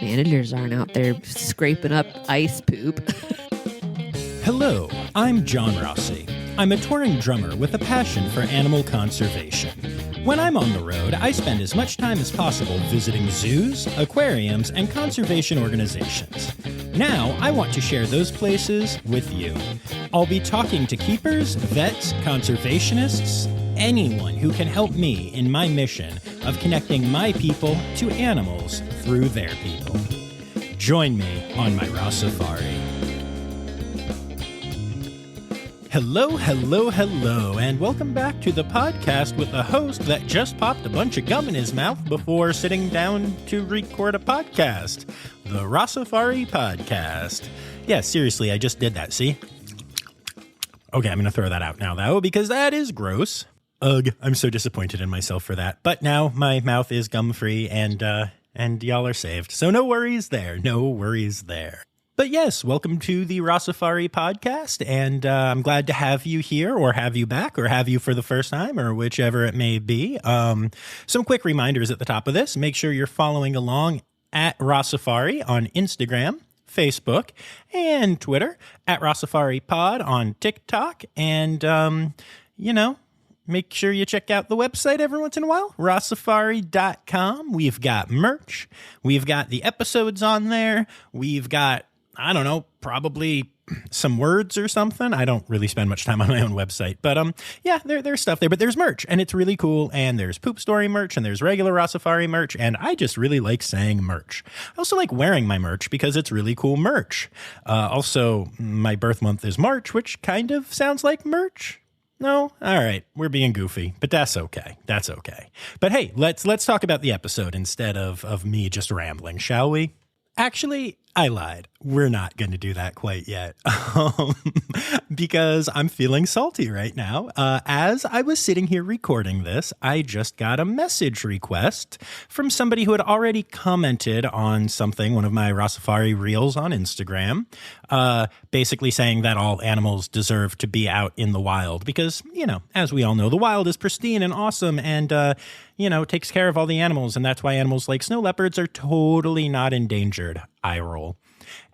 managers aren't out there scraping up ice poop. Hello, I'm John Rossi. I'm a touring drummer with a passion for animal conservation. When I'm on the road, I spend as much time as possible visiting zoos, aquariums, and conservation organizations. Now, I want to share those places with you. I'll be talking to keepers, vets, conservationists, anyone who can help me in my mission of connecting my people to animals through their people. Join me on my Rossifari. Hello, hello, hello, and welcome back to the podcast with a host that just popped a bunch of gum in his mouth before sitting down to record a podcast. The Rossifari Podcast. Yeah, seriously, I just did that, see? Okay, I'm going to throw that out now, though, because that is gross. Ugh, I'm so disappointed in myself for that. But now my mouth is gum-free, and y'all are saved. So no worries there, no worries there. But yes, welcome to the Rossifari Podcast, and I'm glad to have you here, or have you back, or have you for the first time, or whichever it may be. Some quick reminders at the top of this. Make sure you're following along at Rossifari on Instagram, Facebook, and Twitter, at Rossifari Pod on TikTok, and, make sure you check out the website every once in a while, rossifari.com. We've got merch. We've got the episodes on there. We've got, I don't know, probably some words or something. I don't really spend much time on my own website, but yeah, there's stuff there, but there's merch and it's really cool. And there's Poop Story merch and there's regular Rossifari merch. And I just really like saying merch. I also like wearing my merch because it's really cool merch. Also, my birth month is March, which kind of sounds like merch. No? All right. We're being goofy, but that's okay. That's okay. But hey, let's talk about the episode instead of me just rambling, shall we? Actually, I lied. We're not going to do that quite yet because I'm feeling salty right now. As I was sitting here recording this, I just got a message request from somebody who had already commented on something, one of my Rossifari reels on Instagram, basically saying that all animals deserve to be out in the wild because, as we all know, the wild is pristine and awesome and, takes care of all the animals. And that's why animals like snow leopards are totally not endangered. Eye roll.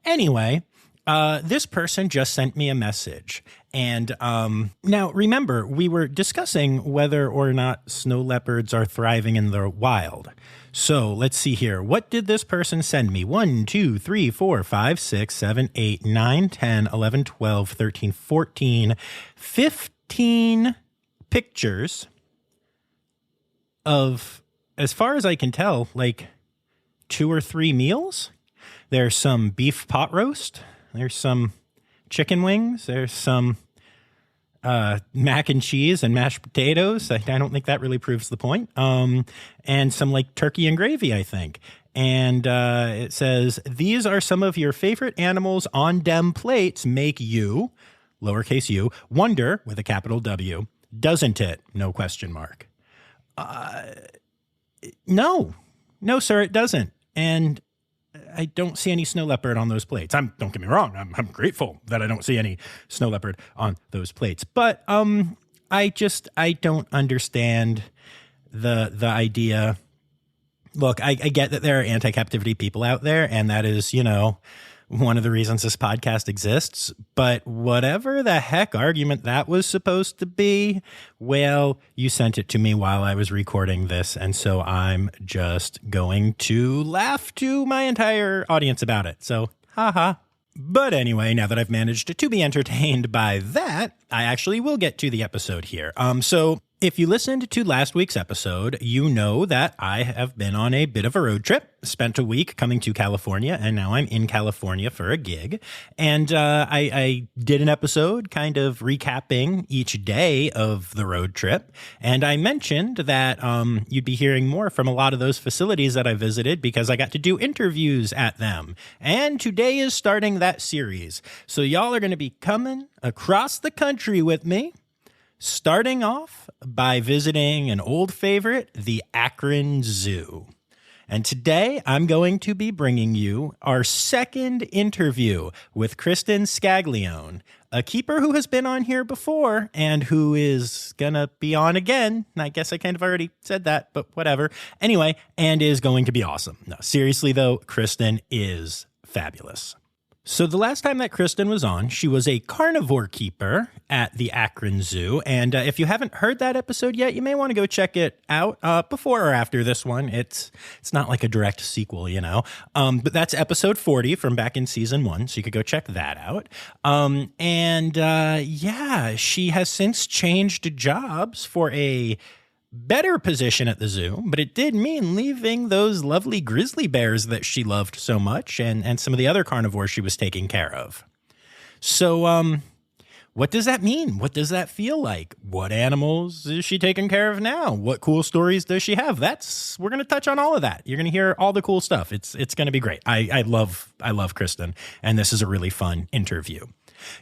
Anyway, this person just sent me a message. And now, remember, we were discussing whether or not snow leopards are thriving in the wild. So let's see here. What did this person send me? 1, 2, 3, 4, 5, 6, 7, 8, 9, 10, 11, 12, 13, 14, 15 pictures of, as far as I can tell, like 2 or 3 meals. There's some beef pot roast. There's some chicken wings. There's some mac and cheese and mashed potatoes. I don't think that really proves the point. And some like turkey and gravy, I think. And it says, these are some of your favorite animals on dem plates make you, lowercase u, wonder with a capital W, doesn't it? No question mark. No, sir, it doesn't. And I don't see any snow leopard on those plates. Don't get me wrong. I'm grateful that I don't see any snow leopard on those plates. But I don't understand the idea. Look, I get that there are anti-captivity people out there, and that is, one of the reasons this podcast exists. But whatever the heck argument that was supposed to be, well, you sent it to me while I was recording this. And so I'm just going to laugh to my entire audience about it. So, haha. But anyway, now that I've managed to be entertained by that, I actually will get to the episode here. So if you listened to last week's episode, you know that I have been on a bit of a road trip, spent a week coming to California, and now I'm in California for a gig. And I did an episode kind of recapping each day of the road trip. And I mentioned that you'd be hearing more from a lot of those facilities that I visited because I got to do interviews at them. And today is starting that series. So y'all are going to be coming across the country with me, starting off by visiting an old favorite, the Akron Zoo. And today I'm going to be bringing you our second interview with Kristen Scaglione a keeper who has been on here before and who is going to be on again. I guess I kind of already said that, but whatever. Anyway, and is going to be awesome. No, seriously though, Kristen is fabulous. So the last time that Kristen was on, she was a carnivore keeper at the Akron Zoo. And if you haven't heard that episode yet, you may want to go check it out before or after this one. It's not like a direct sequel, you know. But that's episode 40 from back in season 1. So you could go check that out. Yeah, she has since changed jobs for a better position at the zoo, but it did mean leaving those lovely grizzly bears that she loved so much and some of the other carnivores she was taking care of. So, what does that mean? What does that feel like? What animals is she taking care of now? What cool stories does she have? We're going to touch on all of that. You're going to hear all the cool stuff. It's going to be great. I love Kristen, and this is a really fun interview.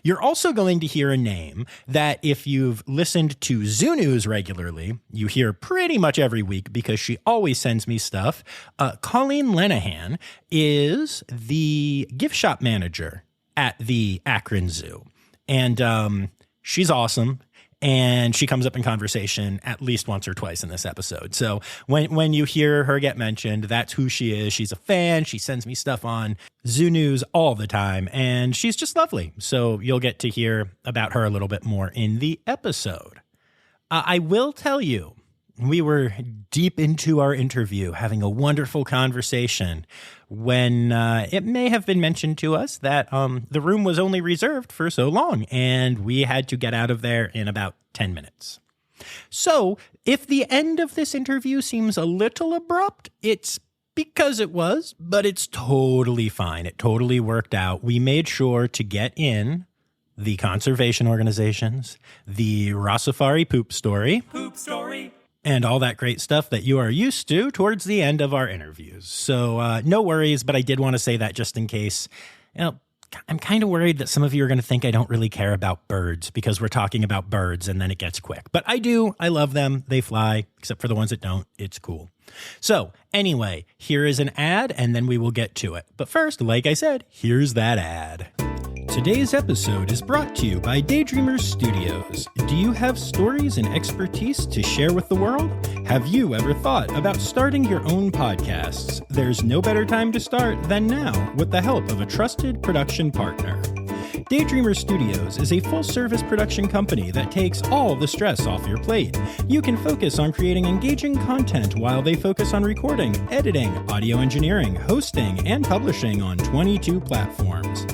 You're also going to hear a name that if you've listened to Zoo News regularly, you hear pretty much every week because she always sends me stuff. Colleen Lenahan is the gift shop manager at the Akron Zoo. And she's awesome. And she comes up in conversation at least once or twice in this episode. So when you hear her get mentioned, that's who she is. She's a fan. She sends me stuff on Zoo News all the time. And she's just lovely. So you'll get to hear about her a little bit more in the episode. I will tell you, we were deep into our interview, having a wonderful conversation when it may have been mentioned to us that the room was only reserved for so long and we had to get out of there in about 10 minutes. So if the end of this interview seems a little abrupt, it's because it was, but it's totally fine. It totally worked out. We made sure to get in the conservation organizations, the Rossifari poop story, and all that great stuff that you are used to towards the end of our interviews. So no worries, but I did want to say that just in case. You know, I'm kind of worried that some of you are going to think I don't really care about birds because we're talking about birds and then it gets quick. But I do. I love them. They fly, except for the ones that don't. It's cool. So anyway, here is an ad and then we will get to it. But first, like I said, here's that ad. Today's episode is brought to you by Daydreamers Studios. Do you have stories and expertise to share with the world? Have you ever thought about starting your own podcasts? There's no better time to start than now with the help of a trusted production partner. Daydreamer Studios is a full-service production company that takes all the stress off your plate. You can focus on creating engaging content while they focus on recording, editing, audio engineering, hosting, and publishing on 22 platforms.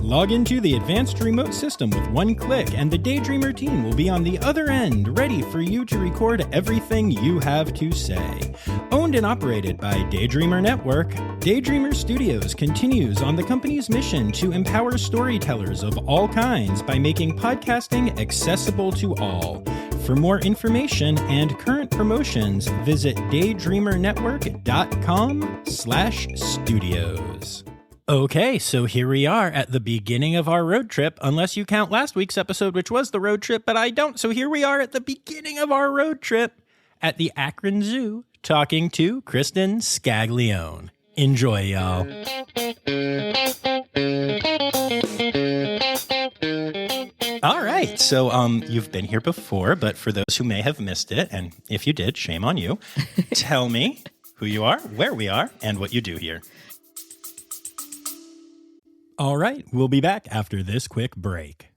Log into the advanced remote system with one click, and the Daydreamer team will be on the other end, ready for you to record everything you have to say. Owned and operated by Daydreamer Network, Daydreamer Studios continues on the company's mission to empower storytellers of all kinds by making podcasting accessible to all. For more information and current promotions, visit daydreamernetwork.com/studios. Okay, so here we are at the beginning of our road trip, unless you count last week's episode, which was the road trip, but I don't. So here we are at the beginning of our road trip at the Akron Zoo, talking to Kristen Scaglione. Enjoy, y'all. All right, so you've been here before, but for those who may have missed it, and if you did, shame on you, tell me who you are, where we are, and what you do here. All right, we'll be back after this quick break.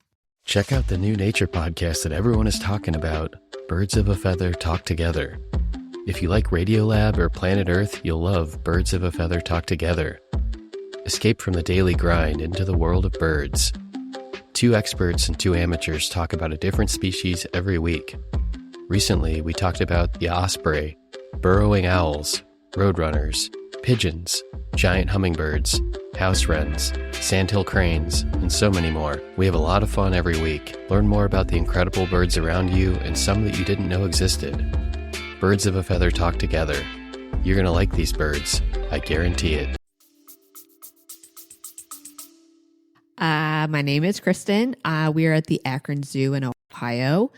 Check out the new nature podcast that everyone is talking about, Birds of a Feather Talk Together. If you like Radiolab or Planet Earth, you'll love Birds of a Feather Talk Together. Escape from the daily grind into the world of birds. 2 experts and 2 amateurs talk about a different species every week. Recently, we talked about the osprey, burrowing owls, roadrunners, pigeons, giant hummingbirds, house wrens, sandhill cranes, and so many more. We have a lot of fun every week. Learn more about the incredible birds around you and some that you didn't know existed. Birds of a Feather Talk Together. You're going to like these birds. I guarantee it. My name is Kristen. We are at the Akron Zoo in Ohio.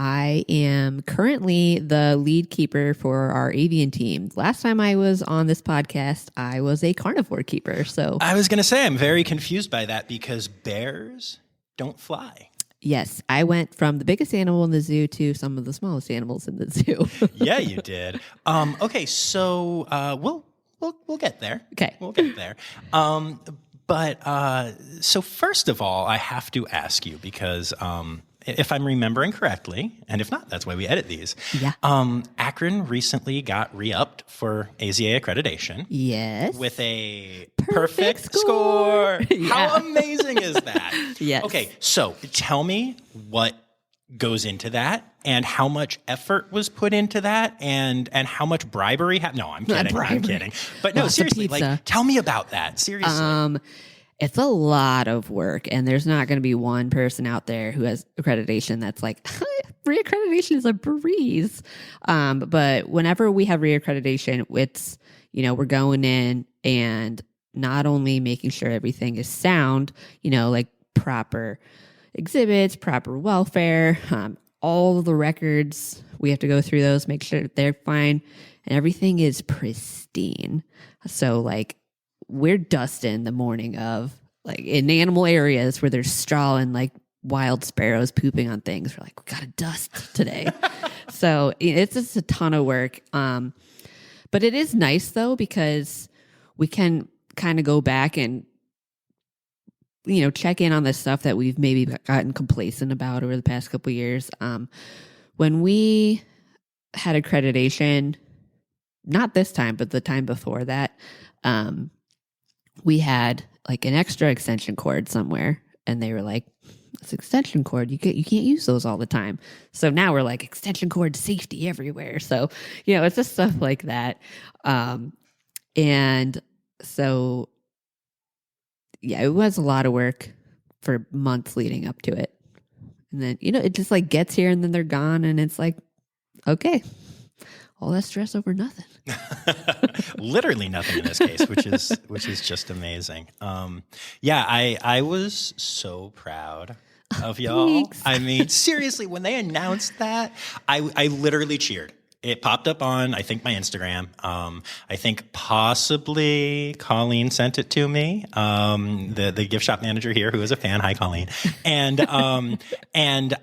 I am currently the lead keeper for our avian team. Last time I was on this podcast, I was a carnivore keeper. So I was going to say, I'm very confused by that because bears don't fly. Yes, I went from the biggest animal in the zoo to some of the smallest animals in the zoo. Yeah, you did. Okay, so we'll get there. Okay. We'll get there. So first of all, I have to ask you because if I'm remembering correctly, and if not, that's why we edit these. Yeah. Akron recently got re-upped for AZA accreditation. Yes. With a Perfect perfect score. Yeah. How amazing is that? Yes. Okay, so tell me what goes into that and how much effort was put into that and how much bribery no, I'm kidding. I'm kidding. But no, Lots of seriously, pizza. tell me about that. Seriously. It's a lot of work, and there's not going to be one person out there who has accreditation that's like, reaccreditation is a breeze. But whenever we have reaccreditation, it's, we're going in and not only making sure everything is sound, like proper exhibits, proper welfare, all the records, we have to go through those, make sure they're fine, and everything is pristine. So like, we're dusting the morning of, like, in animal areas where there's straw and like wild sparrows pooping on things. We're like, we got to dust today. So it's just a ton of work. But it is nice though, because we can kind of go back and, check in on the stuff that we've maybe gotten complacent about over the past couple of years. When we had accreditation, not this time, but the time before that, we had like an extra extension cord somewhere, and they were like, "This extension cord, you can't use those all the time." So now we're like, extension cord safety everywhere. So it's just stuff like that, and so yeah, it was a lot of work for months leading up to it, and then it just like gets here, and then they're gone, and it's like, okay, all that stress over nothing. Literally nothing in this case, which is just amazing. I was so proud of y'all. Thanks. I mean, seriously, when they announced that, I literally cheered. It popped up on, I think, my Instagram. I think possibly Colleen sent it to me, the gift shop manager here, who is a fan. Hi, Colleen. And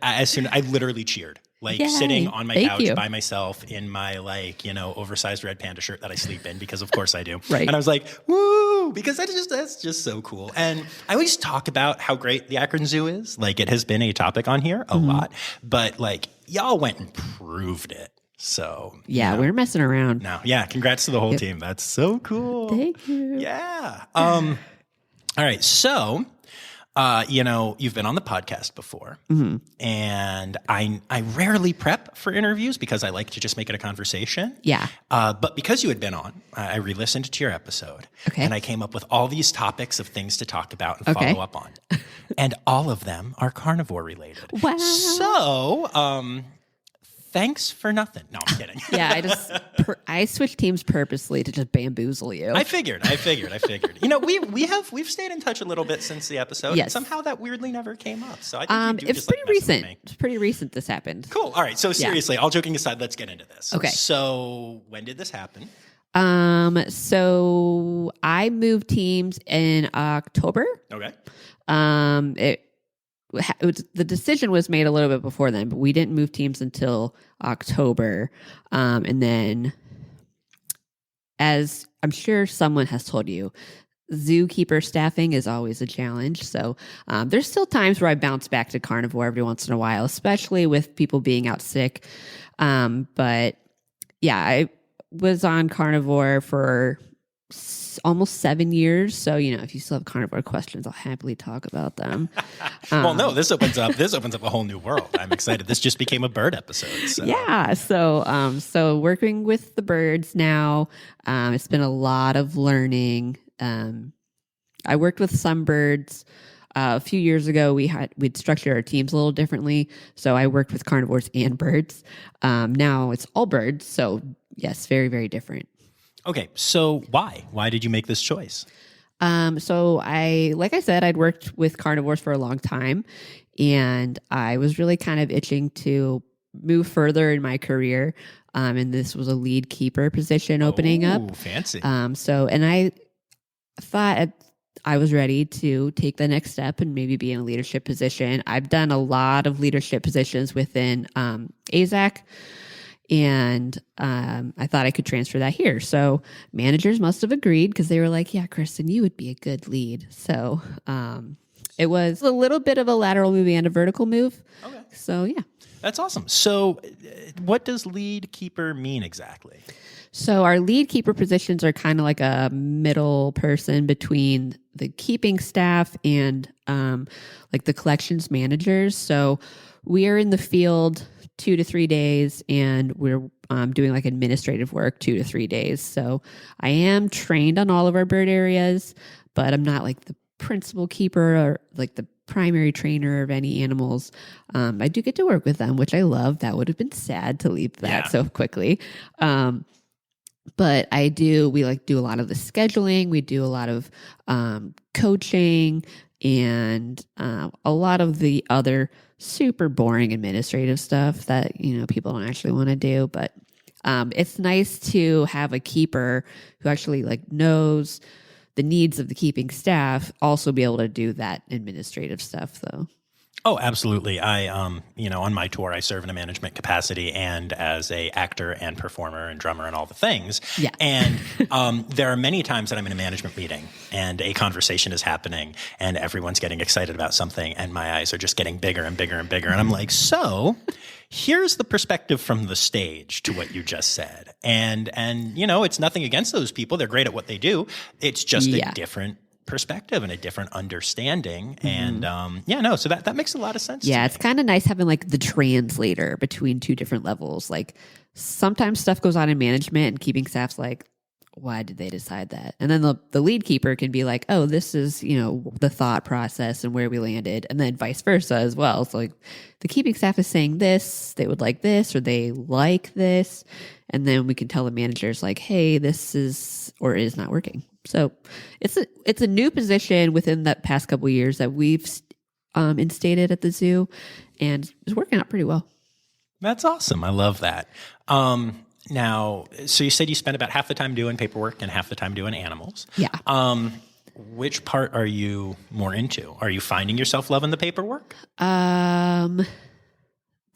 as soon I literally cheered. Like, Yay. Sitting on my Thank couch you. by myself in my oversized red panda shirt that I sleep in, because of course I do. Right. And I was like, woo, because that's just so cool. And I always talk about how great the Akron Zoo is. Like, it has been a topic on here a lot, but like, y'all went and proved it. So Yeah, we're messing around. no, yeah, congrats to the whole team. That's so cool. Thank you. Yeah. All right. So, you've been on the podcast before, and I rarely prep for interviews because I like to just make it a conversation. Yeah. But because you had been on, I re-listened to your episode, Okay. and I came up with all these topics of things to talk about and Okay. follow up on, and all of them are carnivore related. Wow. So, thanks for nothing. No, I'm kidding. Yeah, I switched teams purposely to just bamboozle you. I figured. We've stayed in touch a little bit since the episode. Yes. And somehow that weirdly never came up. So I think you do It's just pretty like messing with recent. me. It's pretty recent this happened. Cool. All right. So seriously, all joking aside, let's get into this. Okay. So when did this happen? So I moved teams in October. Okay. The decision was made a little bit before then, but we didn't move teams until October. And then, as I'm sure someone has told you, zookeeper staffing is always a challenge. So there's still times where I bounce back to carnivore every once in a while, especially with people being out sick. But yeah, I was on carnivore for almost 7 years. So, if you still have carnivore questions, I'll happily talk about them. Well, no, this opens up a whole new world. I'm excited. This just became a bird episode. So. Yeah. So working with the birds now, it's been a lot of learning. I worked with some birds. A few years ago, we'd structured our teams a little differently. So I worked with carnivores and birds. Now it's all birds. So yes, very, very different. Okay. So why did you make this choice? So like I said, I'd worked with carnivores for a long time, and I was really kind of itching to move further in my career. And this was a lead keeper position opening up. Fancy. And I thought I was ready to take the next step and maybe be in a leadership position. I've done a lot of leadership positions within AZAC, and I thought I could transfer that here. So managers must have agreed because they were like, yeah, Kristen, you would be a good lead. So it was a little bit of a lateral move and a vertical move. Okay. So yeah. That's awesome. So what does lead keeper mean exactly? So our lead keeper positions are kind of like a middle person between the keeping staff and like the collections managers. So we are in the field 2 to 3 days, and we're doing like administrative work 2 to 3 days. So I am trained on all of our bird areas, but I'm not like the principal keeper or like the primary trainer of any animals. I do get to work with them, which I love. That would have been sad to leave that so quickly. But we like do a lot of the scheduling. We do a lot of coaching and a lot of the other super boring administrative stuff that, you know, people don't actually want to do. But it's nice to have a keeper who actually like knows the needs of the keeping staff, also be able to do that administrative stuff though. Oh, absolutely. I, on my tour, I serve in a management capacity and as a actor and performer and drummer and all the things. Yeah. And there are many times that I'm in a management meeting and a conversation is happening and everyone's getting excited about something and my eyes are just getting bigger and bigger and bigger. And I'm like, so here's the perspective from the stage to what you just said. And it's nothing against those people. They're great at what they do. It's just a different perspective and a different understanding. And so that makes a lot of sense. Yeah, it's kind of nice having like the translator between two different levels. Like sometimes stuff goes on in management and keeping staff's like, why did they decide that? And then the lead keeper can be like, oh, this is, the thought process and where we landed. And then vice versa as well. So like the keeping staff is saying this, they would like this, or they like this. And then we can tell the managers like, hey, this is or is not working. So it's a new position within that past couple of years that we've instated at the zoo, and it's working out pretty well. That's awesome. I love that. Now, so you said you spend about half the time doing paperwork and half the time doing animals. Yeah. Which part are you more into? Are you finding yourself loving the paperwork?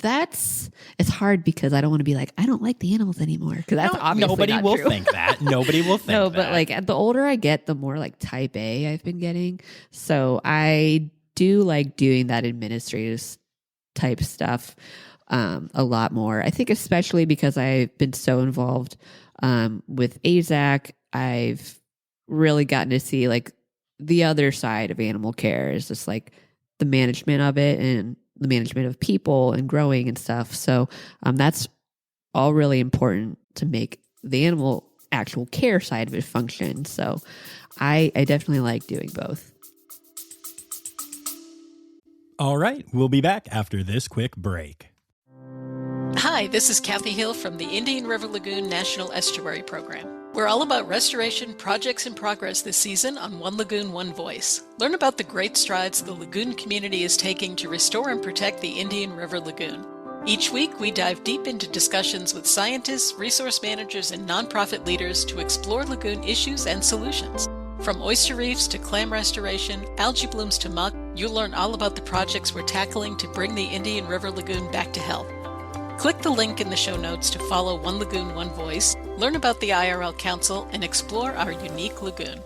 It's hard because I don't want to be like, I don't like the animals anymore. Because that's obviously nobody not will true. think that. Nobody will think that. No, but like the older I get, the more like type A I've been getting. So I do like doing that administrative type stuff a lot more. I think especially because I've been so involved with AZAC, I've really gotten to see like the other side of animal care is just like the management of it and the management of people and growing and stuff. So that's all really important to make the animal actual care side of it function. So I definitely like doing both. All right. We'll be back after this quick break. Hi, this is Kathy Hill from the Indian River Lagoon National Estuary Program. We're all about restoration projects in progress this season on One Lagoon, One Voice. Learn about the great strides the lagoon community is taking to restore and protect the Indian River Lagoon. Each week, we dive deep into discussions with scientists, resource managers, and nonprofit leaders to explore lagoon issues and solutions. From oyster reefs to clam restoration, algae blooms to muck, you'll learn all about the projects we're tackling to bring the Indian River Lagoon back to health. Click the link in the show notes to follow One Lagoon, One Voice, learn about the IRL Council, and explore our unique lagoon.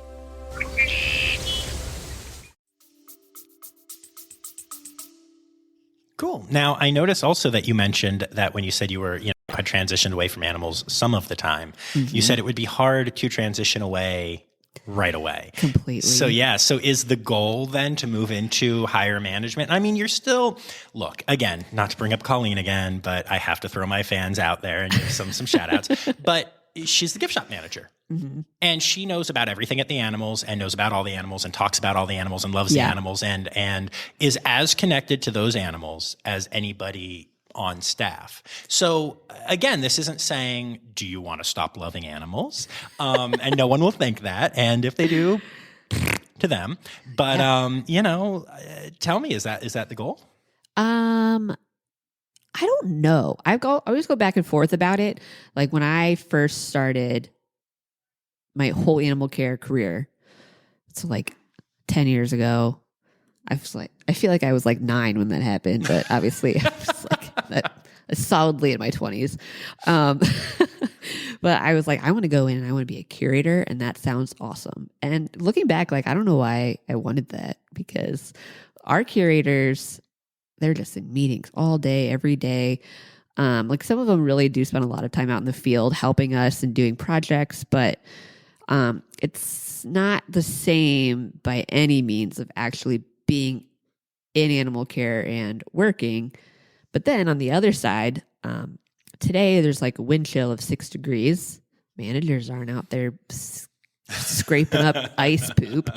Cool. Now, I notice also that you mentioned that when you said you were, had transitioned away from animals some of the time, you said it would be hard to transition away right away. Completely. So is the goal then to move into higher management? I mean, you're still, look, again, not to bring up Colleen again, but I have to throw my fans out there and give some shout outs, but she's the gift shop manager. Mm-hmm. And she knows about everything at the animals and knows about all the animals and talks about all the animals and loves the animals and is as connected to those animals as anybody on staff. So again, this isn't saying, do you want to stop loving animals? And no one will think that. And if they do, to them. But, tell me, is that the goal? I don't know. I always go back and forth about it. Like when I first started my whole animal care career, so like 10 years ago. I feel like I was like 9 when that happened, but obviously I was like solidly in my 20s. But I was like, I want to go in and I want to be a curator, and that sounds awesome. And looking back, like, I don't know why I wanted that, because our curators, they're just in meetings all day, every day. Like, some of them really do spend a lot of time out in the field helping us and doing projects, but it's not the same by any means of actually being in animal care and working. But then on the other side, today there's like a wind chill of 6 degrees. Managers aren't out there scraping up ice poop.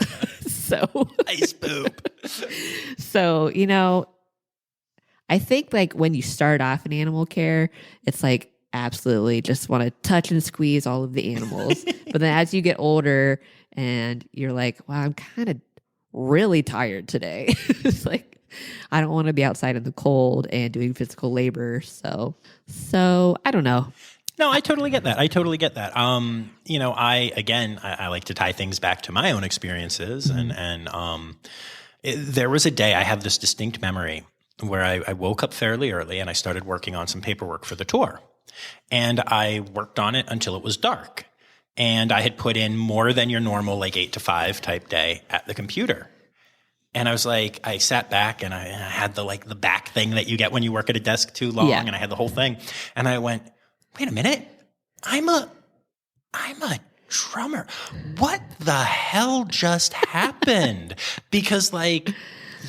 Ice poop. So, you know, I think like when you start off in animal care, it's like absolutely just want to touch and squeeze all of the animals. But then as you get older and you're like, wow, I'm kind of really tired today. It's like, I don't want to be outside in the cold and doing physical labor. So I don't know. No, I totally get that. You know, I like to tie things back to my own experiences. Mm-hmm. There was a day, I have this distinct memory where I woke up fairly early and I started working on some paperwork for the tour. And I worked on it until it was dark. And I had put in more than your normal, like 8 to 5 type day at the computer. And I was like, I sat back and I had the back thing that you get when you work at a desk too long. Yeah. And I had the whole thing. And I went, wait a minute, I'm a drummer. What the hell just happened? Because like,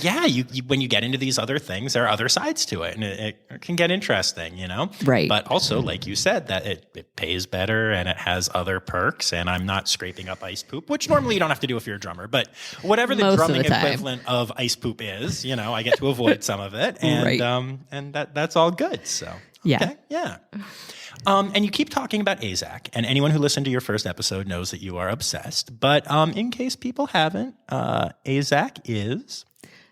yeah, you when you get into these other things, there are other sides to it, and it can get interesting, you know? Right. But also, like you said, that it pays better and it has other perks, and I'm not scraping up ice poop, which normally you don't have to do if you're a drummer, but whatever the drumming equivalent of ice poop is, you know, I get to avoid some of it, and right. And that's all good. So yeah. Okay, yeah. And you keep talking about AZAC, and anyone who listened to your first episode knows that you are obsessed. But in case people haven't, AZAC is...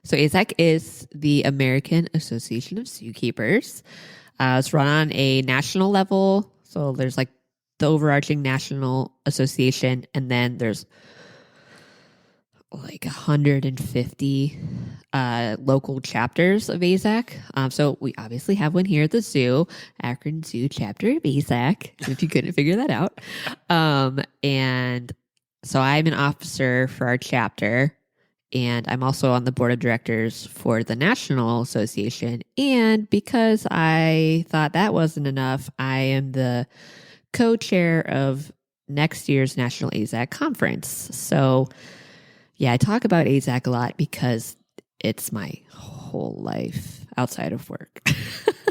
So AZAC is the American Association of Zookeepers. It's run on a national level. So there's like the overarching national association, and then there's like 150 local chapters of AZAC. So we obviously have one here at the zoo, Akron Zoo chapter of AZAC, if you couldn't figure that out. And so I'm an officer for our chapter. And I'm also on the board of directors for the National Association. And because I thought that wasn't enough, I am the co-chair of next year's National AZAC Conference. So, yeah, I talk about AZAC a lot because it's my whole life outside of work.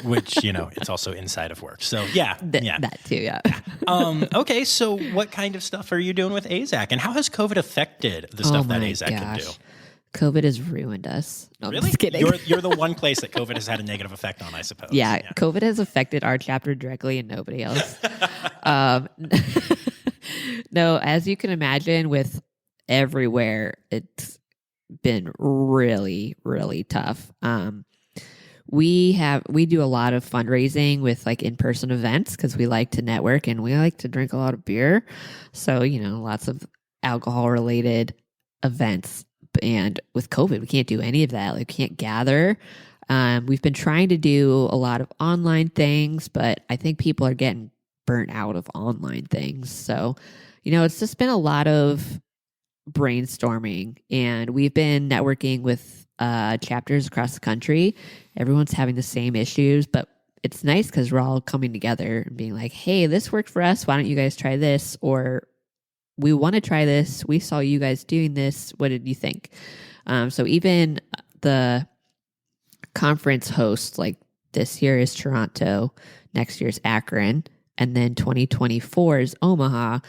Which, you know, it's also inside of work. So, yeah. That too, yeah. Okay, so what kind of stuff are you doing with AZAC? And how has COVID affected the stuff that AZAC can do? COVID has ruined us. No, really? I'm just kidding. You're the one place that COVID has had a negative effect on, I suppose. Yeah, COVID has affected our chapter directly and nobody else. No, as you can imagine, with everywhere, it's been really, really tough. We do a lot of fundraising with like in-person events because we like to network and we like to drink a lot of beer. So, you know, lots of alcohol related events. And with COVID, we can't do any of that. Like, we can't gather. We've been trying to do a lot of online things, but I think people are getting burnt out of online things. So, you know, it's just been a lot of brainstorming, and we've been networking with chapters across the country. Everyone's having the same issues, but it's nice because we're all coming together and being like, hey, this worked for us. Why don't you guys try this? Or we want to try this. We saw you guys doing this. What did you think? So even the conference host, like this year is Toronto, next year's Akron, and then 2024 is Omaha.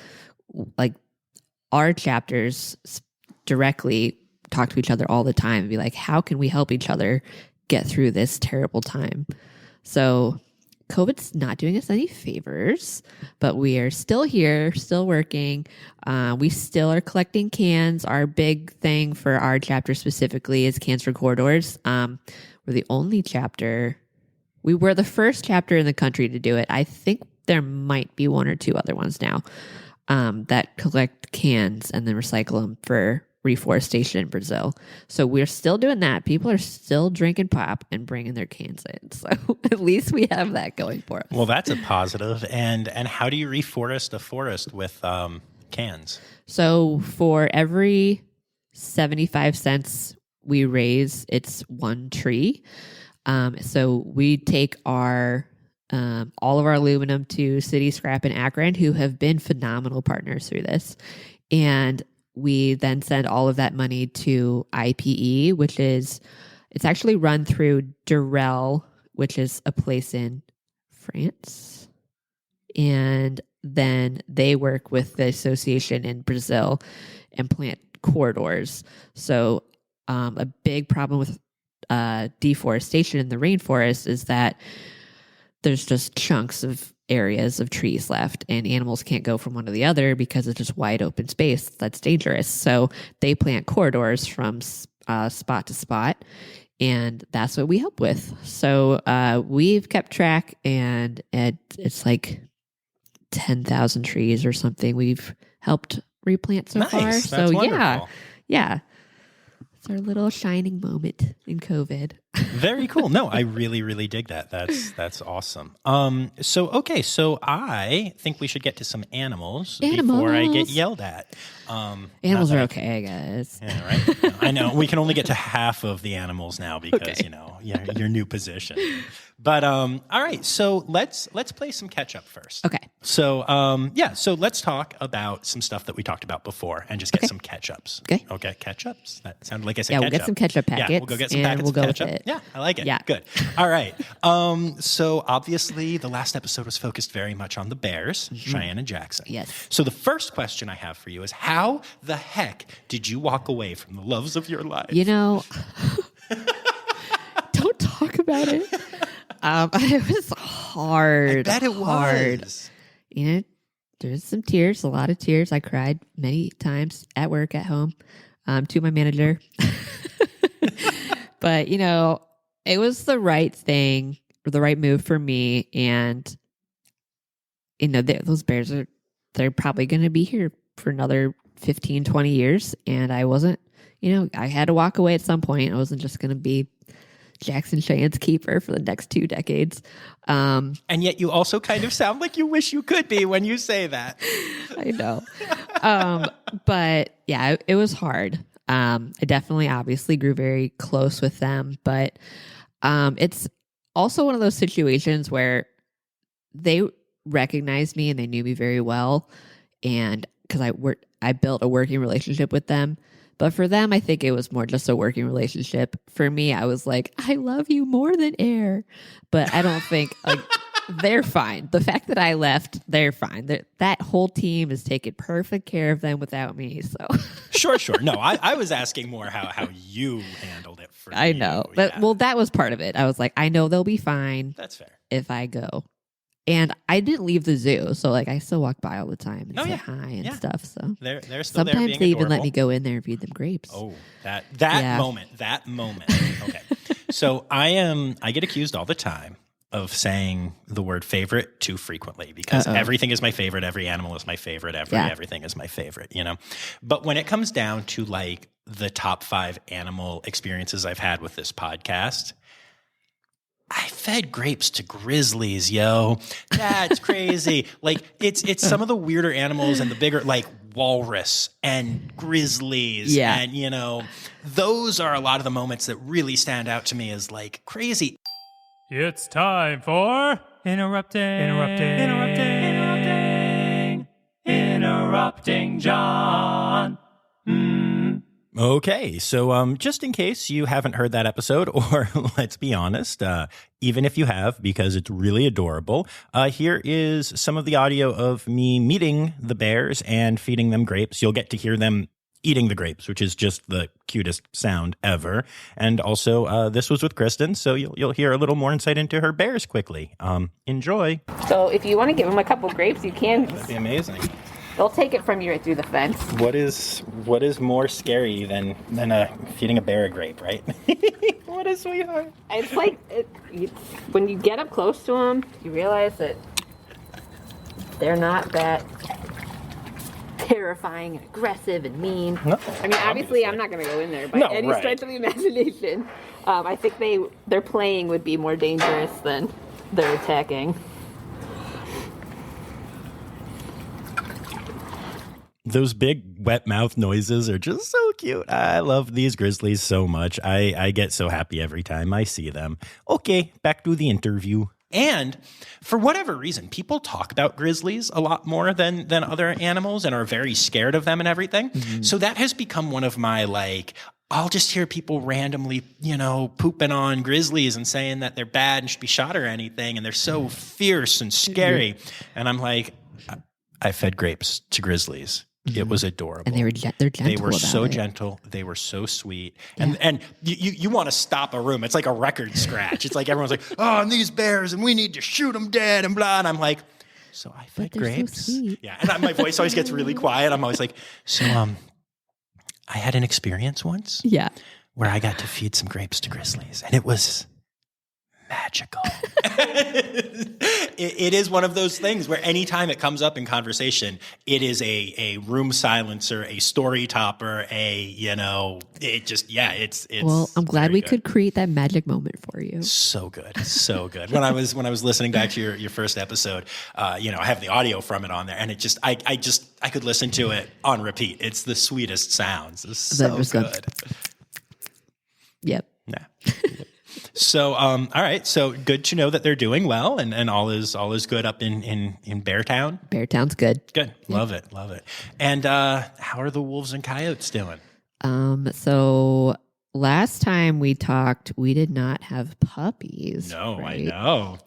Like, our chapters directly talk to each other all the time and be like, how can we help each other get through this terrible time? So COVID's not doing us any favors, but we are still here, still working. We still are collecting cans. Our big thing for our chapter specifically is cans for corridors. We're the only chapter. We were the first chapter in the country to do it. I think there might be one or two other ones now that collect cans and then recycle them for reforestation in Brazil. So we're still doing that. People are still drinking pop and bringing their cans in. So at least we have that going for us. Well, that's a positive. And how do you reforest a forest with cans? So for every 75 cents we raise, it's one tree. So we take our all of our aluminum to City Scrap in Akron, who have been phenomenal partners through this. And we then send all of that money to IPE, which is, it's actually run through Durrell, which is a place in France. And then they work with the association in Brazil and plant corridors. So a big problem with deforestation in the rainforest is that there's just chunks of areas of trees left, and animals can't go from one to the other because it's just wide open space. That's dangerous. So they plant corridors from spot to spot, and that's what we help with. So we've kept track, and it's like 10,000 trees or something we've helped replant so far. That's so wonderful. yeah. It's our little shining moment in COVID. Very cool. No, I really, really dig that. That's awesome. So I think we should get to some animals. Before I get yelled at. Animals are okay, I guess. Yeah, right. I know we can only get to half of the animals now because your new position. But all right, so let's play some catch up first. Okay. So so let's talk about some stuff that we talked about before and just get some catch ups. Okay, catch ups. That sounded like I said. Yeah, we'll get some ketchup packets. Yeah, we'll go get some packets we'll go of ketchup. with it. Yeah, I like it. Yeah. Good. All right. So obviously the last episode was focused very much on the Bears, Cheyenne and Jackson. Yes. So the first question I have for you is, how the heck did you walk away from the loves of your life? Don't talk about it. It was hard. I bet it was. There's some tears, a lot of tears. I cried many times at work, at home, to my manager. But, it was the right thing, or the right move for me. And, those Bears they're probably going to be here for another 15, 20 years. And I wasn't, I had to walk away at some point. I wasn't just going to be Jackson Cheyenne's keeper for the next 2 decades. And yet you also kind of sound like you wish you could be when you say that. I know. But yeah, it was hard. I definitely obviously grew very close with them, but it's also one of those situations where they recognized me and they knew me very well. And because I built a working relationship with them. But for them, I think it was more just a working relationship. For me, I was like, I love you more than air. But I don't think, they're fine. The fact that I left, they're fine. That whole team is taking perfect care of them without me. So Sure. No, I was asking more how you handled it for I know. But, well, that was part of it. I was like, I know they'll be fine. That's fair. If I go. And I didn't leave the zoo, so I still walk by all the time and say hi and stuff. So they're still sometimes there being they even adorable. let me go in there and feed them grapes. Oh, that moment. Okay, so I get accused all the time of saying the word favorite too frequently because everything is my favorite, every animal is my favorite, everything is my favorite. But when it comes down to the top 5 animal experiences I've had with this podcast, I fed grapes to grizzlies, yo. That's crazy. It's some of the weirder animals and the bigger, walrus and grizzlies. Yeah. And, those are a lot of the moments that really stand out to me as crazy. It's time for Interrupting John. Okay, so just in case you haven't heard that episode, or let's be honest, even if you have, because it's really adorable, here is some of the audio of me meeting the bears and feeding them grapes. You'll get to hear them eating the grapes, which is just the cutest sound ever. And also, this was with Kristen, so you'll hear a little more insight into her bears quickly. Enjoy. So if you want to give them a couple grapes, you can. That'd be amazing. They'll take it from you right through the fence. What is more scary than feeding a bear a grape, right? What a sweetheart. It's when you get up close to them, you realize that they're not that terrifying and aggressive and mean. No, I mean, obviously, I'm not going to go in there by No, any right. stretch of the imagination. I think their playing would be more dangerous than their attacking. Those big wet mouth noises are just so cute. I love these grizzlies so much. I get so happy every time I see them. Okay, back to the interview. And for whatever reason, people talk about grizzlies a lot more than other animals and are very scared of them and everything. Mm-hmm. So that has become one of my, like, I'll just hear people randomly, pooping on grizzlies and saying that they're bad and should be shot or anything. And they're so fierce and scary. Mm-hmm. And I'm like, I fed grapes to grizzlies. It was adorable. And they're gentle. They were so about it. gentle. They were so sweet. And you want to stop a room. It's like a record scratch. It's like everyone's like, oh, and these bears, and we need to shoot them dead, and blah. And I'm like, so I fed grapes. So sweet. Yeah. And my voice always gets really quiet. I'm always like, so I had an experience once. Yeah. Where I got to feed some grapes to grizzlies, and it was magical. It is one of those things where anytime it comes up in conversation, it is a room silencer, a story topper, it's Well, I'm glad we could create that magic moment for you. So good. So good. When I was listening back to your first episode, I have the audio from it on there, and it just I could listen to it on repeat. It's the sweetest sounds. It's so good. Yep. Yeah. So, all right. So good to know that they're doing well, and all is good up in Beartown. Beartown's good. Good. Love it. And how are the wolves and coyotes doing? So last time we talked, we did not have puppies. No, right? I know.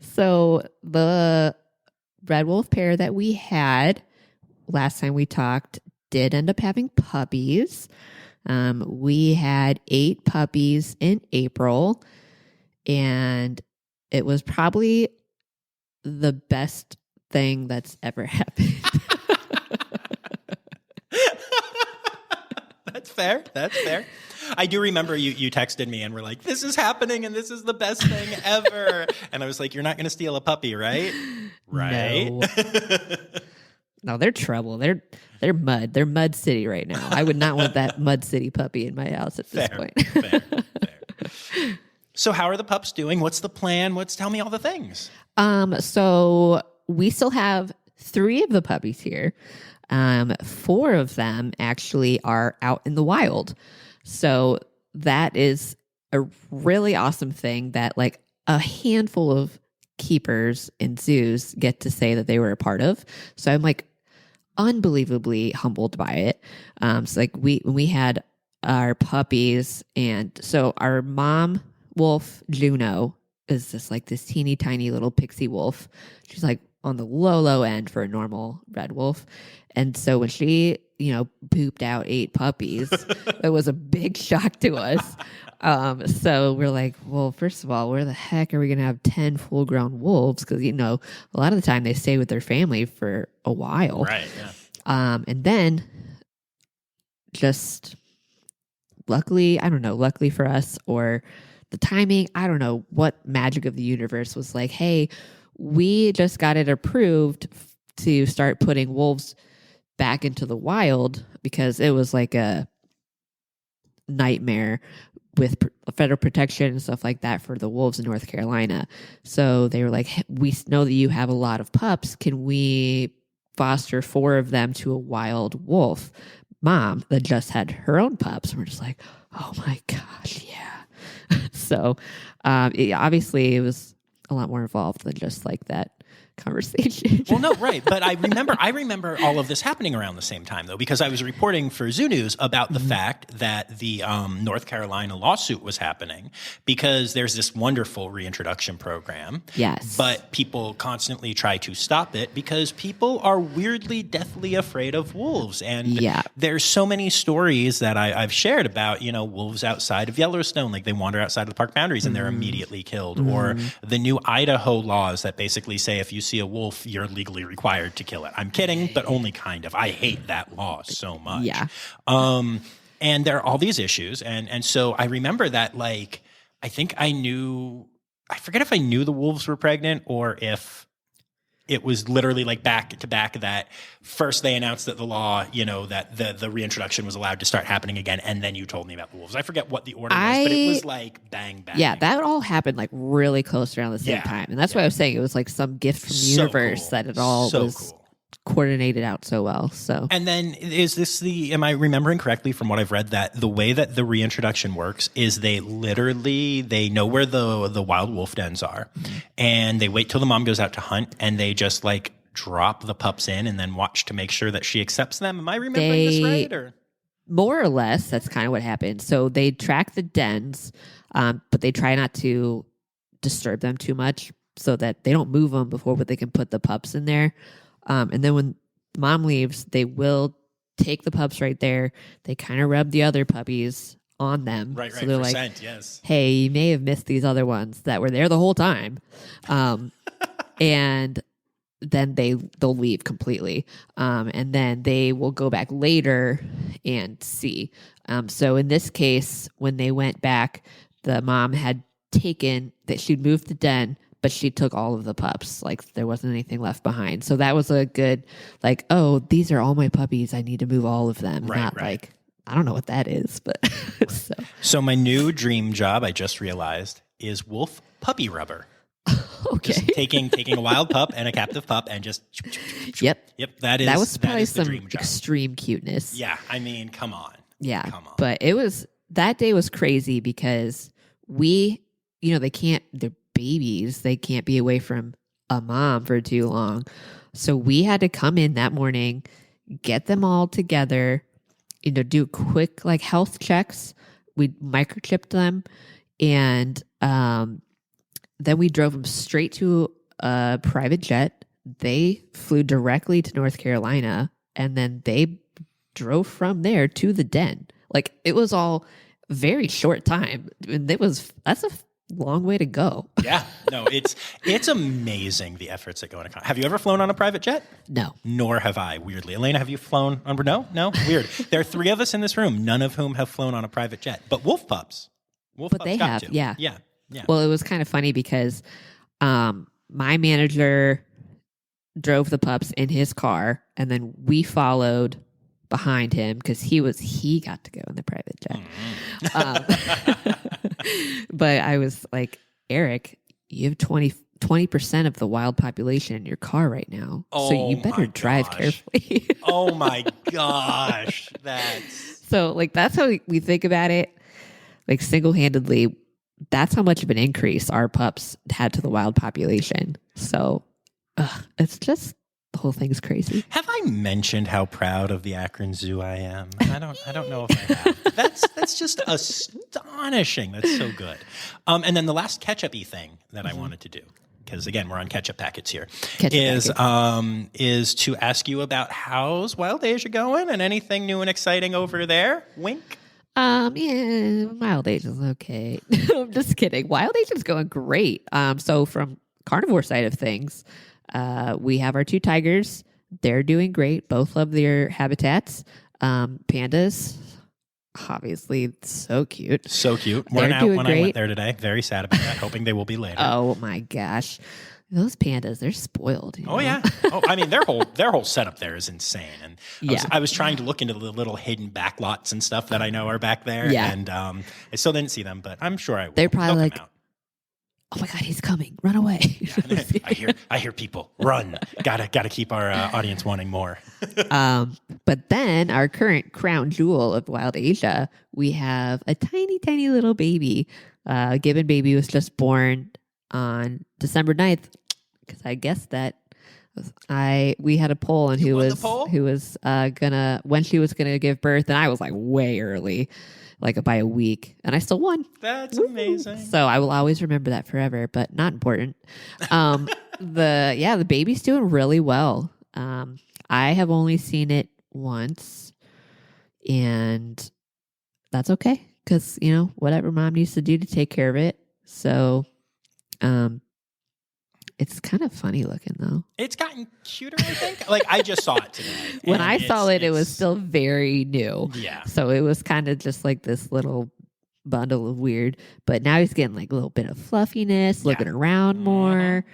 So the red wolf pair that we had last time we talked did end up having puppies. We had 8 puppies in April, and it was probably the best thing that's ever happened. That's fair. I do remember you texted me and were like, this is happening and this is the best thing ever. And I was like, you're not going to steal a puppy, right? Right. No, they're trouble. They're mud. They're Mud City right now. I would not want that Mud City puppy in my house at this point. Fair. So how are the pups doing? What's the plan? Tell me all the things. So we still have 3 of the puppies here. 4 of them actually are out in the wild. So that is a really awesome thing that like a handful of keepers in zoos get to say that they were a part of. So I'm like unbelievably humbled by it. So like we had our puppies, and so our mom wolf Juno is this teeny tiny little pixie wolf. She's like on the low end for a normal red wolf. And so when she, pooped out 8 puppies, it was a big shock to us. So we're like, well, first of all, where the heck are we going to have 10 full grown wolves? Because, a lot of the time they stay with their family for a while. Right. Yeah. And then just luckily for us, or the timing, I don't know what magic of the universe was like, hey, we just got it approved to start putting wolves back into the wild, because it was like a nightmare with federal protection and stuff like that for the wolves in North Carolina. So they were like, hey, we know that you have a lot of pups. Can we foster 4 of them to a wild wolf mom that just had her own pups? And we're just like, oh my gosh, yeah. So obviously it was a lot more involved than just like that conversation. Well, no, right. But I remember all of this happening around the same time, though, because I was reporting for Zoo News about the fact that the North Carolina lawsuit was happening, because there's this wonderful reintroduction program. Yes. But people constantly try to stop it because people are weirdly, deathly afraid of wolves. And there's so many stories that I've shared about, wolves outside of Yellowstone, like they wander outside of the park boundaries and they're immediately killed. Or the new Idaho laws that basically say if you see a wolf, you're legally required to kill it. I'm kidding, but only kind of. I hate that law so much. Yeah. And there are all these issues. And so I remember that, like, I forget if I knew the wolves were pregnant or if it was literally like back to back that first they announced that the law, that the reintroduction was allowed to start happening again. And then you told me about the wolves. I forget what the order was, but it was like bang, bang. Yeah, that all happened like really close around the same time. And that's why I was saying it was like some gift from the universe that it all was coordinated out so well. So, and then am I remembering correctly from what I've read that the way that the reintroduction works is they know where the wild wolf dens are, and they wait till the mom goes out to hunt, and they just like drop the pups in and then watch to make sure that she accepts them. Am I remembering this right? Or more or less, that's kind of what happened. So they track the dens, but they try not to disturb them too much so that they don't move them before they can put the pups in there. And then when mom leaves, they will take the pups right there. They kind of rub the other puppies on them. Right, so they're like, scent, yes. Hey, you may have missed these other ones that were there the whole time. And then they'll leave completely. And then they will go back later and see. So in this case, when they went back, the mom had taken that she'd moved the den, but she took all of the pups. Like there wasn't anything left behind. So that was a good, like, oh, these are all my puppies. I need to move all of them. Not like, I don't know what that is, but so my new dream job, I just realized, is wolf puppy rubber. Okay. Just taking a wild pup and a captive pup and just Yep. That was probably some extreme cuteness. Yeah, I mean, come on. Yeah, but that day was crazy because they're babies. They can't be away from a mom for too long. So we had to come in that morning, get them all together, do quick like health checks. We microchipped them, and then we drove them straight to a private jet. They flew directly to North Carolina, and then they drove from there to the den. Like it was all very short time. And that's a long way to go. Yeah, no, it's amazing the efforts that go into. Have you ever flown on a private jet? No. Nor have I, weirdly. Elena, have you flown on? No? Weird. There are three of us in this room, none of whom have flown on a private jet. But wolf pups. But they have, to. Yeah. Yeah. Well, it was kind of funny because my manager drove the pups in his car, and then we followed behind him because he got to go in the private jet. But I was like, Eric, you have 20% of the wild population in your car right now. So you better drive carefully. Oh my gosh. So like, that's how we think about it. Like single-handedly, that's how much of an increase our pups had to the wild population. So it's just, the whole thing's crazy. Have I mentioned how proud of the Akron Zoo I am? I don't know if I have. That's just astonishing. That's so good. And then the last ketchup-y thing that I wanted to do, because again, we're on ketchup packets here, is to ask you about how's Wild Asia going and anything new and exciting over there. Wink. Yeah, Wild Asia's okay. I'm just kidding. Wild Asia's going great. So from carnivore side of things, we have our two tigers. They're doing great. Both love their habitats. Pandas, obviously, so cute. So cute. Weren't out when I went there today. Very sad about that. Hoping they will be later. Oh my gosh. Those pandas, they're spoiled. Oh, yeah. Oh, I mean, their whole setup there is insane. And I was trying to look into the little hidden back lots and stuff that I know are back there. Yeah. And I still didn't see them, but I'm sure I will. They're probably like, oh my God, he's coming. Run away. Yeah, I hear people. Run. Gotta keep our audience wanting more. But then our current crown jewel of Wild Asia, we have a tiny, tiny little baby. Gibbon baby was just born on December 9th, because I guessed that. We had a poll on when she was gonna give birth, and I was like way early, like by a week, and I still won. That's amazing. So I will always remember that forever, but not important. The baby's doing really well. I have only seen it once, and that's okay, because whatever mom needs to do to take care of it. So it's kind of funny looking though. It's gotten cuter, I think. Like I just saw it today. When I saw it, it was still very new. Yeah. So it was kind of just like this little bundle of weird, but now he's getting like a little bit of fluffiness, looking around more.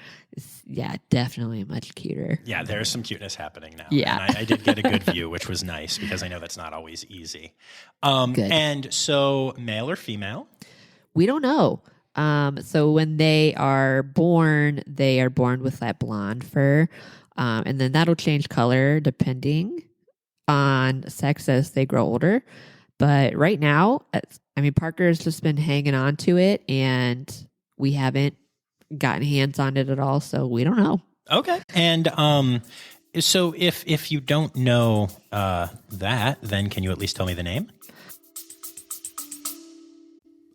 Yeah, definitely much cuter. Yeah, there's some cuteness happening now. Yeah. And I did get a good view, which was nice because I know that's not always easy. Good. And so male or female? We don't know. So when they are born with that blonde fur, and then that'll change color depending on sex as they grow older. But right now, Parker's just been hanging on to it, and we haven't gotten hands on it at all, so we don't know. Okay. And so if you don't know that, then can you at least tell me the name?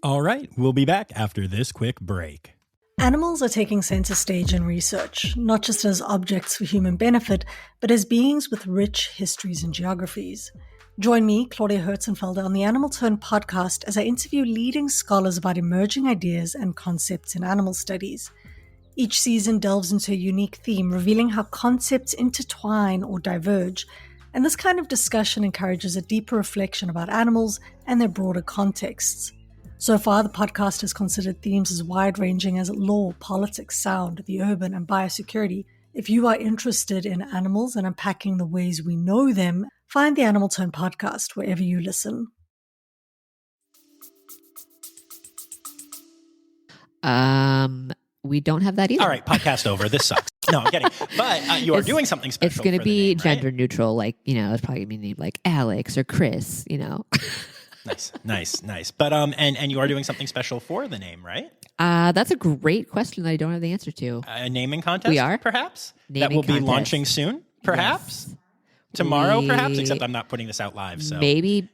All right, we'll be back after this quick break. Animals are taking center stage in research, not just as objects for human benefit, but as beings with rich histories and geographies. Join me, Claudia Herzenfelder, on the Animal Turn podcast as I interview leading scholars about emerging ideas and concepts in animal studies. Each season delves into a unique theme, revealing how concepts intertwine or diverge, and this kind of discussion encourages a deeper reflection about animals and their broader contexts. So far, the podcast has considered themes as wide-ranging as law, politics, sound, the urban, and biosecurity. If you are interested in animals and unpacking the ways we know them, find the Animal Turn podcast wherever you listen. We don't have that either. All right, podcast over. This sucks. No, I'm kidding. But you are doing something special. It's going to for be the name, gender right? neutral. Like, it's probably going to be named like Alex or Chris, Nice. But and you are doing something special for the name, right? That's a great question that I don't have the answer to. A naming contest. We are. Perhaps that Naming will be contest. launching soon. Perhaps tomorrow. Perhaps. Except I'm not putting this out live. So Maybe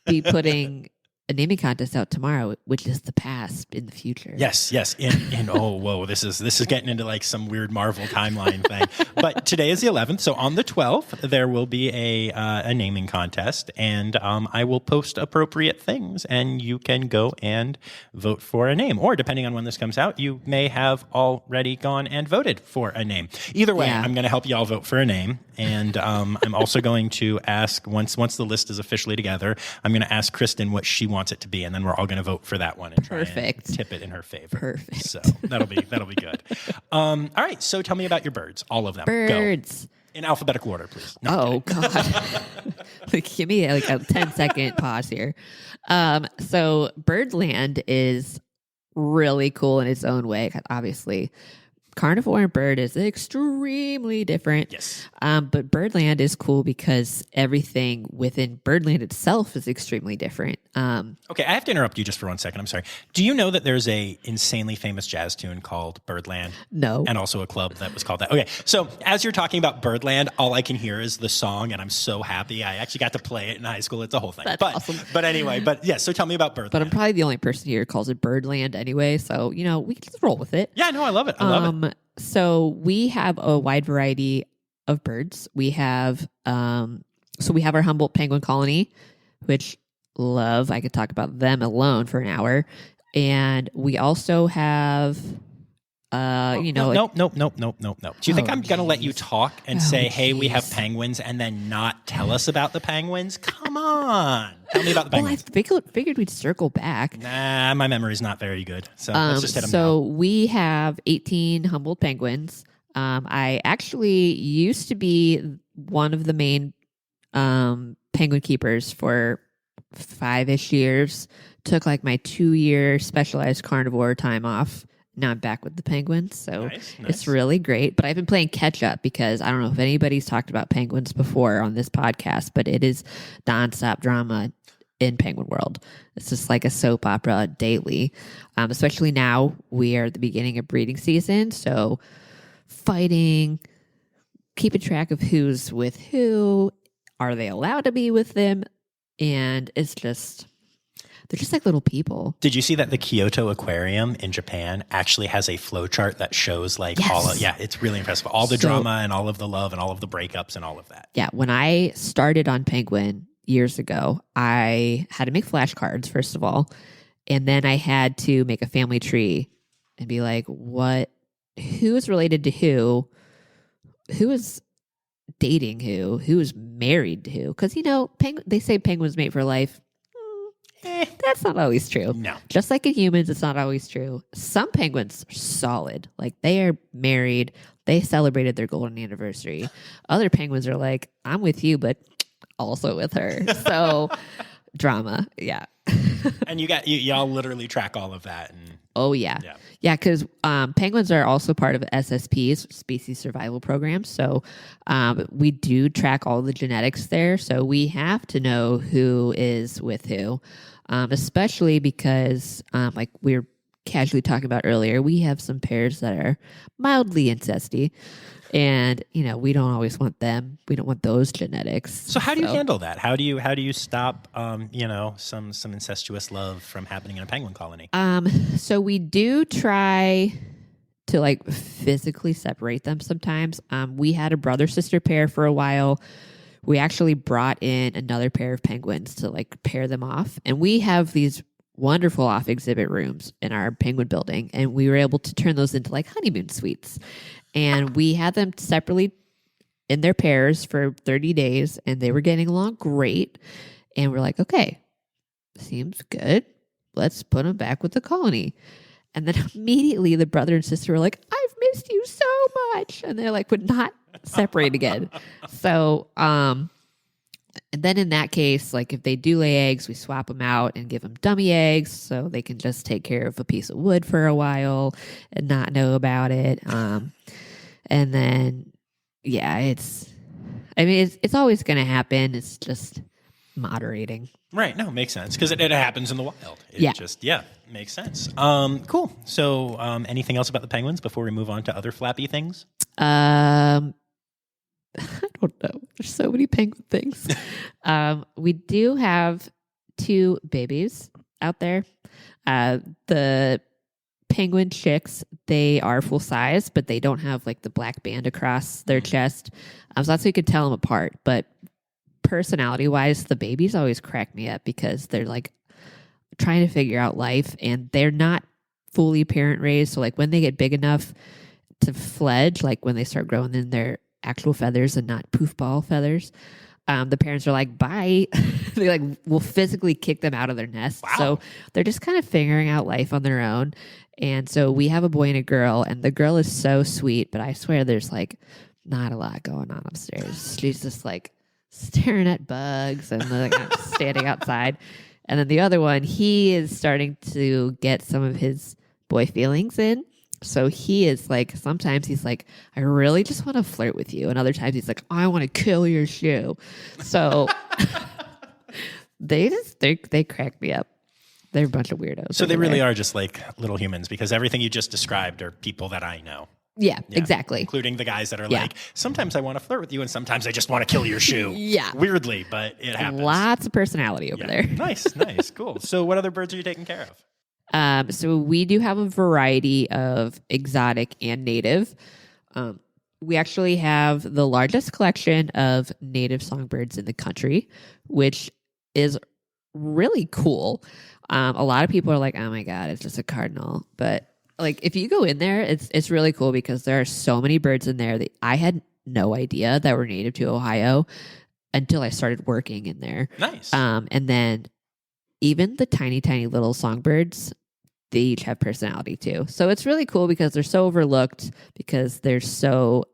be putting a naming contest out tomorrow, which is the past in the future. Yes. In oh whoa, this is getting into like some weird Marvel timeline thing. But today is the 11th, so on the 12th there will be a naming contest, and I will post appropriate things, and you can go and vote for a name, or depending on when this comes out, you may have already gone and voted for a name. Either way, Yeah. I'm going to help you all vote for a name, and I'm also going to ask once the list is officially together, I'm going to ask Kristen what she wants it to be, and then we're all going to vote for that one and try and tip it in her favor. Perfect. So that'll be good. All right. So tell me about your birds. All of them. Birds. Go. In alphabetical order, please. No, I'm Oh kidding. God. Give me like a 10-second pause here. So Birdland is really cool in its own way. Obviously, carnivore and bird is extremely different. Yes. But Birdland is cool because everything within Birdland itself is extremely different. Okay, I have to interrupt you just for 1 second. I'm sorry. Do you know that there's a insanely famous jazz tune called Birdland? No. And also a club that was called that. Okay, so as you're talking about Birdland, all I can hear is the song, and I'm so happy. I actually got to play it in high school. It's a whole thing. That's but, awesome. But anyway, so tell me about Birdland. But I'm probably the only person here who calls it Birdland anyway. So, we can just roll with it. Yeah, no, I love it. I love it. So we have a wide variety of birds. We have we have our Humboldt penguin colony, which love. I could talk about them alone for an hour. And we also have Nope. Do you think I'm going to let you talk and say, hey, we have penguins, and then not tell us about the penguins? Come on. Tell me about the penguins. Well, I figured we'd circle back. Nah, my memory's not very good. So let's just hit them So now. we have 18 Humboldt penguins. I actually used to be one of the main penguin keepers for 5-ish years. Took like my 2-year specialized carnivore time off. Now I'm back with the penguins, so Nice. it's really great. But I've been playing catch up because I don't know if anybody's talked about penguins before on this podcast, but it is nonstop drama in penguin world. It's just like a soap opera daily, especially now we are at the beginning of breeding season. So fighting, keeping track of who's with who, are they allowed to be with them? And it's just... they're just like little people. Did you see that the Kyoto Aquarium in Japan actually has a flowchart that shows like it's really impressive. All the drama and all of the love and all of the breakups and all of that. Yeah. When I started on Penguin years ago, I had to make flashcards, first of all. And then I had to make a family tree and be like, who is related to who is dating who is married to who? Because, they say penguins mate for life. That's not always true. No. Just like in humans, it's not always true. Some penguins are solid. Like they are married. They celebrated their golden anniversary. Other penguins are like, I'm with you, but also with her. So drama. Yeah. And y'all literally track all of that. And oh, yeah. Yeah, because penguins are also part of SSP's, Species Survival Program. So we do track all the genetics there. So we have to know who is with who, especially because, like we were casually talking about earlier, we have some pairs that are mildly incesty. And, we don't always want them. We don't want those genetics. So how do you handle that? How do you stop, some incestuous love from happening in a penguin colony? So we do try to like physically separate them sometimes. We had a brother-sister pair for a while. We actually brought in another pair of penguins to like pair them off. And we have these wonderful off exhibit rooms in our penguin building. And we were able to turn those into like honeymoon suites. And we had them separately in their pairs for 30 days, and they were getting along great. And we're like, okay, seems good. Let's put them back with the colony. And then immediately the brother and sister were like, I've missed you so much. And they're like, would not separate again. So, and then in that case, like if they do lay eggs, we swap them out and give them dummy eggs so they can just take care of a piece of wood for a while and not know about it. And then, yeah, it's always going to happen. It's just moderating. Right. No, makes sense because it happens in the wild. Makes sense. Cool. So anything else about the penguins before we move on to other flappy things? I don't know. There's so many penguin things. We do have 2 babies out there. The penguin chicks, they are full size, but they don't have like the black band across their chest. So that's how you can tell them apart. But personality wise, the babies always crack me up because they're like trying to figure out life and they're not fully parent raised. So like when they get big enough to fledge, like when they start growing in their actual feathers and not poof ball feathers, the parents are like, bye. They like will physically kick them out of their nest. Wow. So they're just kind of figuring out life on their own. And so we have a boy and a girl, and the girl is so sweet, but I swear there's like not a lot going on upstairs. She's just like staring at bugs and like standing outside. And then the other one, he is starting to get some of his boy feelings in. So he is like, sometimes he's like, I really just want to flirt with you. And other times he's like, I want to kill your shoe. So they crack me up. They're a bunch of weirdos. So they really are just like little humans because everything you just described are people that I know. Yeah, exactly. Including the guys that are like, sometimes I want to flirt with you and sometimes I just want to kill your shoe. Yeah. Weirdly, but it happens. Lots of personality over there. Nice, cool. So what other birds are you taking care of? So we do have a variety of exotic and native. We actually have the largest collection of native songbirds in the country, which is really cool. A lot of people are like, oh my God, it's just a cardinal. But like if you go in there, it's really cool because there are so many birds in there that I had no idea that were native to Ohio until I started working in there. Nice. And then even the tiny, tiny little songbirds, they each have personality too. So it's really cool because they're so overlooked because they're so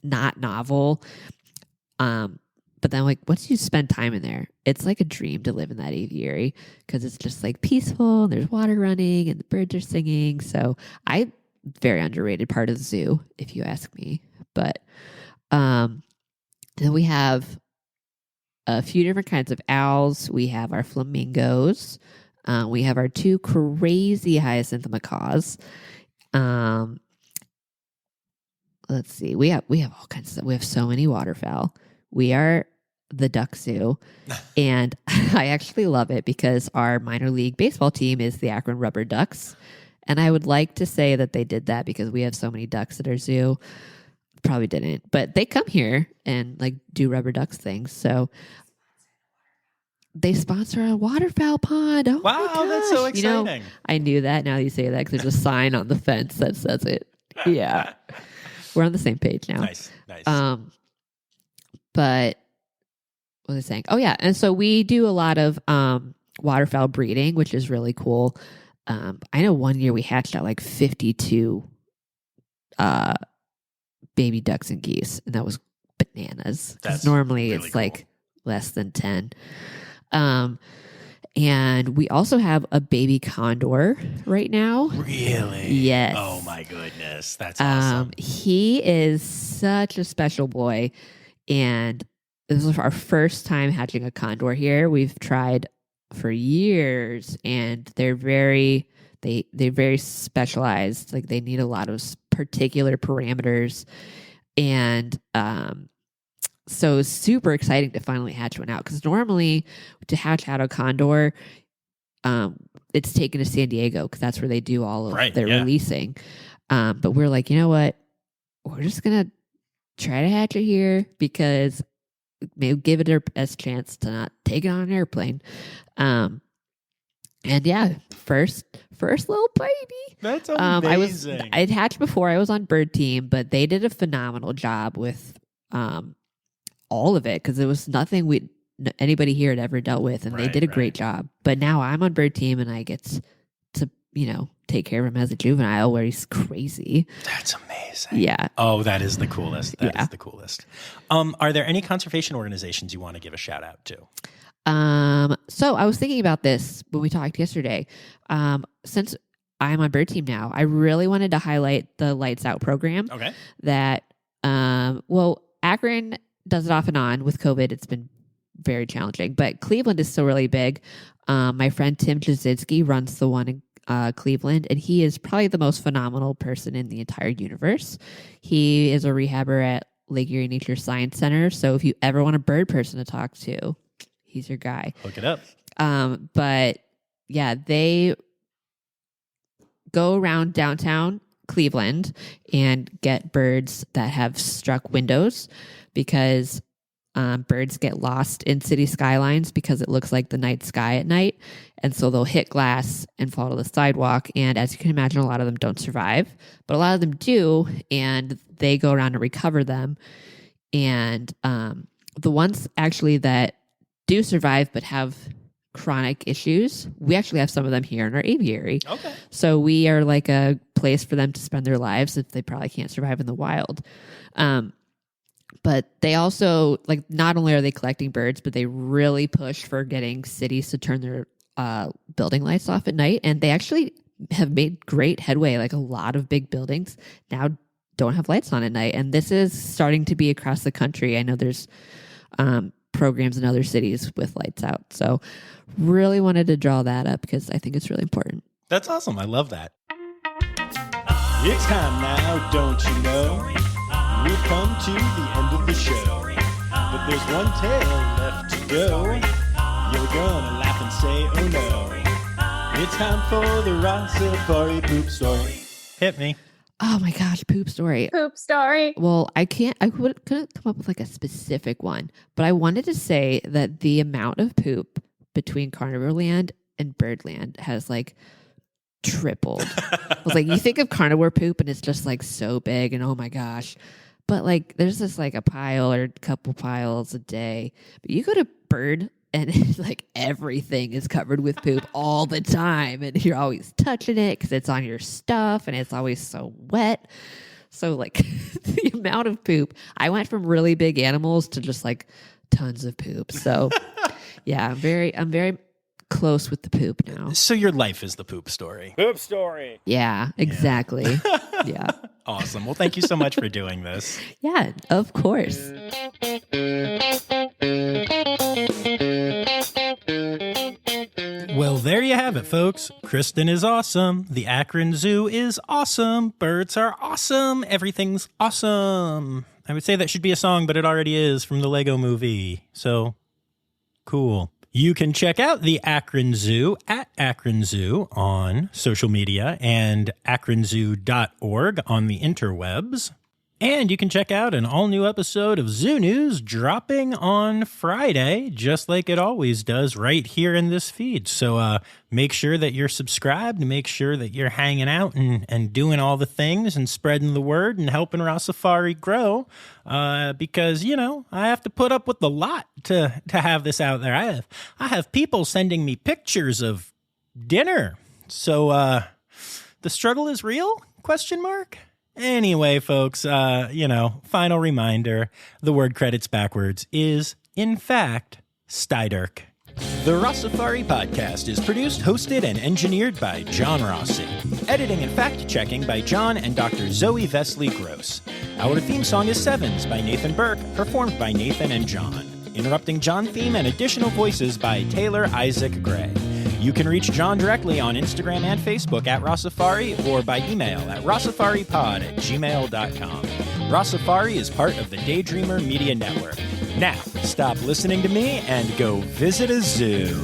not novel. But then like once you spend time in there, it's like a dream to live in that aviary because it's just like peaceful and there's water running and the birds are singing. So very underrated part of the zoo, if you ask me. But then we have a few different kinds of owls. We have our flamingos. We have our 2 crazy hyacinth macaws. Let's see. We have all kinds of stuff. We have so many waterfowl. We are the duck zoo. And I actually love it because our minor league baseball team is the Akron Rubber Ducks. And I would like to say that they did that because we have so many ducks at our zoo. Probably didn't. But they come here and like do rubber ducks things. So they sponsor a waterfowl pond. Oh wow, my gosh. That's so exciting. I knew that now that you say that because there's a sign on the fence that says it. Yeah. We're on the same page now. Nice. But what was I saying? Oh, yeah. And so we do a lot of waterfowl breeding, which is really cool. I know one year we hatched out like 52 baby ducks and geese, and that was bananas. Because normally really it's like less than 10. And we also have a baby condor right now. Really? Yes. Oh my goodness. That's awesome. He is such a special boy. And this is our first time hatching a condor here. We've tried for years, and they're very specialized. Like they need a lot of particular parameters. And so it's super exciting to finally hatch one out, because normally to hatch out a condor, it's taken to San Diego because that's where they do all of their releasing. But we're like, you know what? We're just going to try to hatch it here because maybe give it our best chance to not take it on an airplane. And yeah, first little baby. That's amazing. I'd hatched before. I was on bird team, but they did a phenomenal job with all of it, because it was nothing anybody here had ever dealt with, and they did a great job. But now I'm on bird team, and I get to take care of him as a juvenile, where he's crazy. That's amazing. Yeah. Oh, that is the coolest. That is the coolest. Are there any conservation organizations you want to give a shout out to? So I was thinking about this when we talked yesterday. Since I'm on bird team now, I really wanted to highlight the Lights Out program. Okay. That, Akron does it off and on. With COVID, it's been very challenging, but Cleveland is still really big. My friend Tim Jasinski runs the one in Cleveland, and he is probably the most phenomenal person in the entire universe. He is a rehabber at Lake Erie Nature Science Center. So if you ever want a bird person to talk to, he's your guy. Hook it up. But yeah, they go around downtown Cleveland and get birds that have struck windows, because birds get lost in city skylines because it looks like the night sky at night. And so they'll hit glass and fall to the sidewalk. And as you can imagine, a lot of them don't survive, but a lot of them do. And they go around to recover them. And the ones actually that do survive but have chronic issues, we actually have some of them here in our aviary. Okay. So we are like a place for them to spend their lives if they probably can't survive in the wild. But they also, like, not only are they collecting birds, but they really push for getting cities to turn their building lights off at night. And they actually have made great headway. Like, a lot of big buildings now don't have lights on at night. And this is starting to be across the country. I know there's programs in other cities with lights out. So really wanted to draw that up because I think it's really important. That's awesome. I love that. It's time now, don't you know? We've come to the end of the show, but there's one tale left to go. You're gonna laugh and say, oh no. It's time for the Rossifari poop story. Hit me. Oh my gosh, poop story. Poop story. Well, I couldn't come up with like a specific one, but I wanted to say that the amount of poop between Carnivore Land and Birdland has like tripled. I was like, you think of carnivore poop and it's just like so big and oh my gosh. But like there's just like a pile or a couple piles a day. But you go to bird and it's like everything is covered with poop all the time. And you're always touching it because it's on your stuff and it's always so wet. So like the amount of poop, I went from really big animals to just like tons of poop. So yeah, I'm very close with the poop now. So your life is the poop story. Poop story. Yeah, exactly. Yeah. Awesome. Well, thank you so much for doing this. Yeah, of course. Well, there you have it, folks. Kristen is awesome. The Akron Zoo is awesome. Birds are awesome. Everything's awesome. I would say that should be a song, but it already is from the Lego movie. So, cool. You can check out the Akron Zoo at Akron Zoo on social media and akronzoo.org on the interwebs. And you can check out an all-new episode of Zoo News dropping on Friday, just like it always does right here in this feed. So make sure that you're subscribed, make sure that you're hanging out and doing all the things and spreading the word and helping Rossifari grow, because, you know, I have to put up with a lot to have this out there. I have people sending me pictures of dinner. So the struggle is real? ? Anyway, folks, final reminder, the word credits backwards is, in fact, Steiderk. The Rossifari podcast is produced, hosted, and engineered by John Rossi. Editing and fact-checking by John and Dr. Zoe Vesley Gross. Our theme song is Sevens by Nathan Burke, performed by Nathan and John. Interrupting John theme and additional voices by Taylor Isaac Gray. You can reach John directly on Instagram and Facebook at Rossifari or by email at rossifaripod@gmail.com. Rossifari is part of the Daydreamer Media Network. Now, stop listening to me and go visit a zoo.